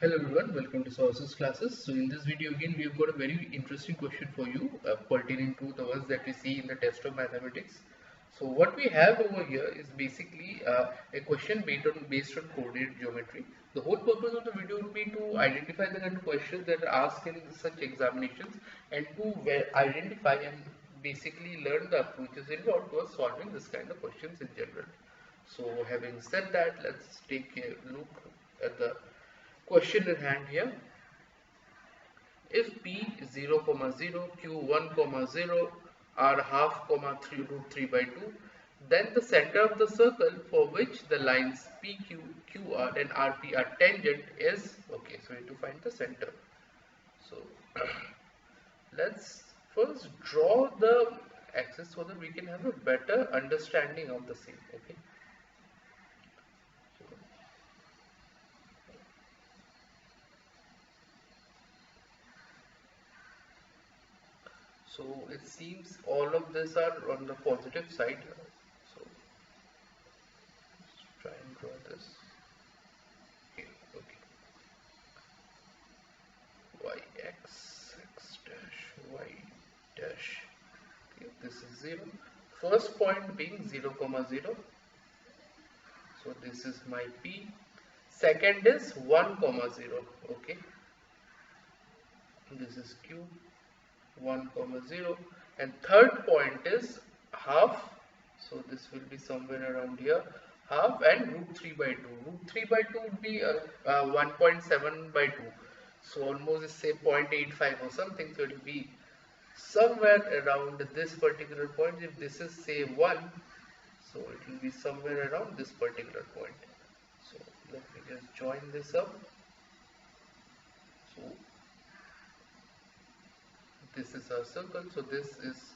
Hello everyone, welcome to Sources classes. So in this video again we have got a very interesting question for you pertaining to the ones that we see in the test of mathematics. So what we have over here is basically a question based on coordinate geometry. The whole purpose of the video would be to identify the kind of questions that are asked in such examinations and to identify and basically learn the approaches involved towards solving this kind of questions in general. So having said that, let's take a look at the question in hand here. If p 0, 0, q 1, 0 are half, 3 root 3 by 2, then the center of the circle for which the lines PQ, QR and RP are tangent is, okay, so we need to find the center. So let's first draw the axis so that we can have a better understanding of the same, okay. So it seems all of this are on the positive side. So let's try and draw this here. Okay. X dash, y dash. Okay, this is 0. First point being 0, 0. So this is my P. Second is 1, 0. Okay. This is Q. 1, 0, and third point is half, so this will be somewhere around here, half and root 3 by 2. Root 3 by 2 would be 1.7 by 2, so almost say 0.85 or something, so it will be somewhere around this particular point. If this is say 1, so it will be somewhere around this particular point. So let me just join this up. So this is our circle, so this is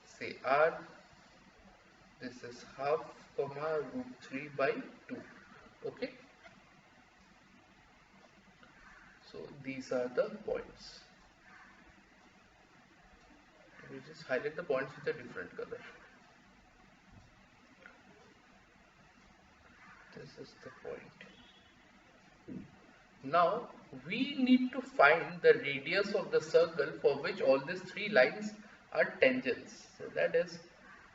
say r, this is half comma root 3 by 2. Okay, so these are the points. We just highlight the points with a different color. This is the point. Now we need to find the radius of the circle for which all these three lines are tangents. So that is,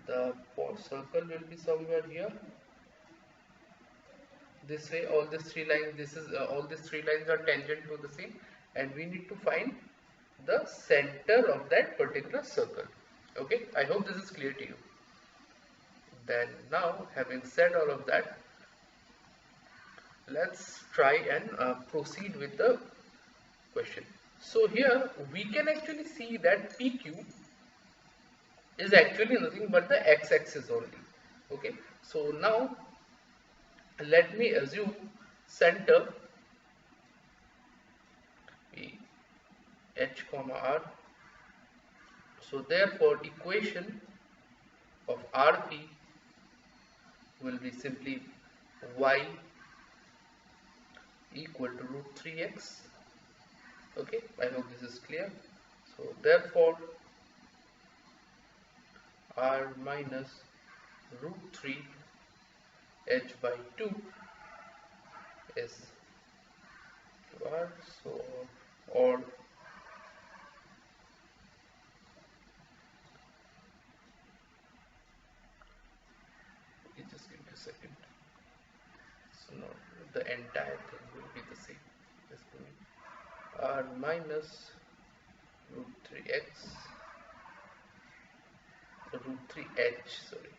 the circle will be somewhere here. This way, all these three lines, all these three lines are tangent to the same, and we need to find the center of that particular circle. Okay, I hope this is clear to you. Then now, having said all of that, let's try and proceed with the question. So here we can actually see that PQ is actually nothing but the x-axis only. Okay, so now let me assume center P h comma r. So therefore equation of RP will be simply y equal to root 3x. Okay, I hope this is clear. So therefore r minus root 3 h by 2 is r. So or just give me a second. So no, the entire thing will be the same. Just give me r minus root 3x root 3h, sorry,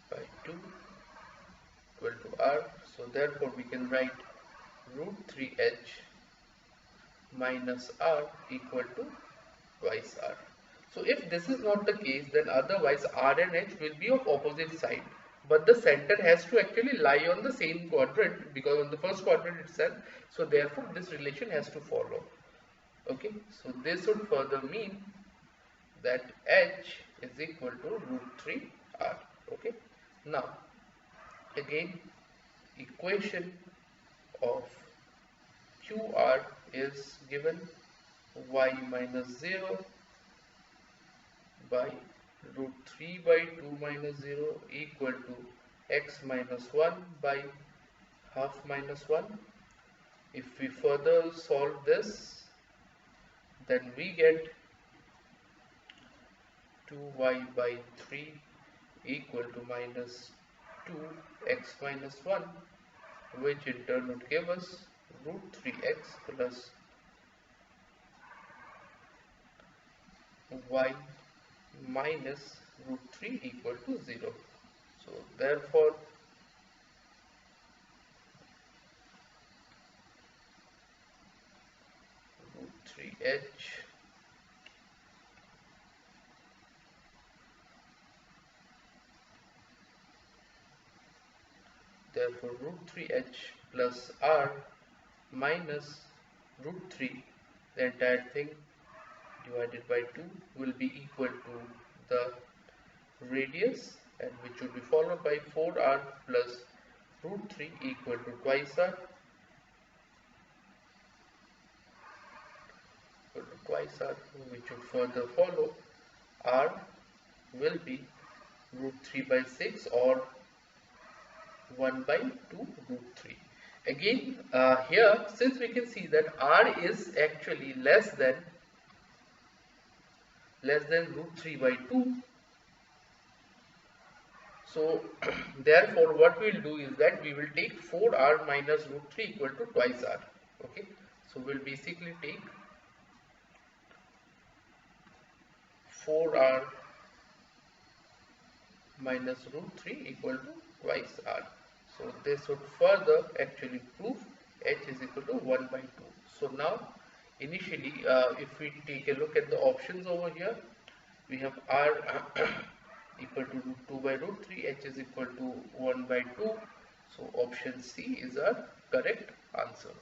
by 2 equal to r. So therefore we can write root 3h minus r equal to twice r. So if this is not the case, then otherwise r and h will be of opposite side, but the center has to actually lie on the same quadrant, because on the first quadrant itself, so therefore this relation has to follow. Okay, so this would further mean that h is equal to root 3 r. Okay, now again equation of QR is given y minus 0 by root 3 by 2 minus 0 equal to x minus 1 by half minus 1. If we further solve this, then we get 2y by 3 equal to minus 2x minus 1, which in turn would give us root 3x plus y minus root 3 equal to 0. So therefore root 3h therefore root 3h plus r minus root 3, the entire thing divided by 2, will be equal to the radius, and which will be followed by 4r plus root 3 equal to twice r, which would further follow r will be root 3 by 6 or 1 by 2 root 3. Again, here since we can see that r is actually less than root 3 by 2, so therefore what we will do is that we will take 4r minus root 3 equal to twice r. Okay, so we'll basically take 4r minus root 3 equal to twice r. So this would further actually prove h is equal to 1 by 2. So now initially if we take a look at the options over here, we have r equal to root 2 by root 3, h is equal to 1 by 2. So option C is our correct answer.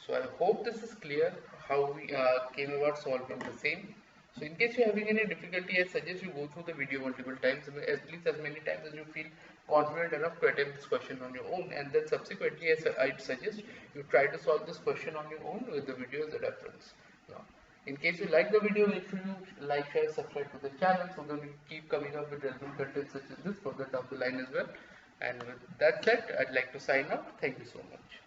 So I hope this is clear how we came about solving the same. So in case you are having any difficulty, I suggest you go through the video multiple times, at least as many times as you feel confident enough to attempt this question on your own, and then subsequently I'd suggest you try to solve this question on your own with the video as a reference. Now, in case you like the video, make sure you like, share, subscribe to the channel so that we keep coming up with relevant content such as this further down the line as well. And with that said, I'd like to sign off. Thank you so much.